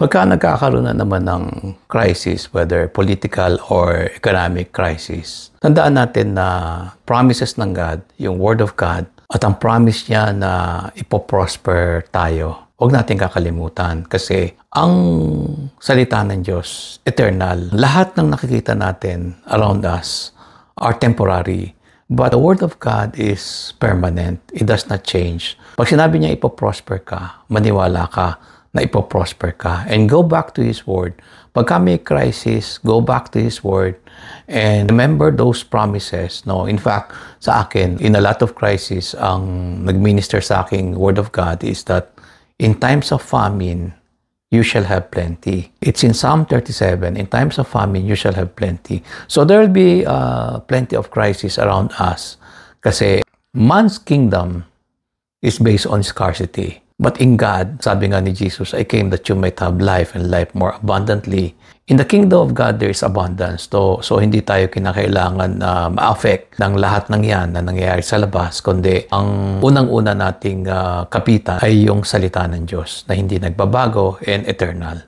Pagka nagkakaroon na naman ng crisis, whether political or economic crisis, tandaan natin na promises ng God, yung Word of God, at ang promise niya na ipoprosper tayo, huwag natin kakalimutan kasi ang salita ng Diyos, eternal. Lahat ng nakikita natin around us are temporary. But the Word of God is permanent. It does not change. Pag sinabi niya ipoprosper ka, maniwala ka na ipoprosper ka. And go back to His Word. Pagka may crisis, go back to His Word and remember those promises. No? In fact, sa akin, in a lot of crisis, ang nag-minister sa aking Word of God is that in times of famine, you shall have plenty. It's in Psalm 37, in times of famine, you shall have plenty. So there will be plenty of crisis around us. Kasi man's kingdom is based on scarcity. But in God, sabi nga ni Jesus, I came that you might have life and life more abundantly. In the kingdom of God, there is abundance. So hindi tayo kinakailangan ma-affect ng lahat ng yan na nangyayari sa labas, kundi ang unang-una nating kapitan ay yung salita ng Diyos na hindi nagbabago and eternal.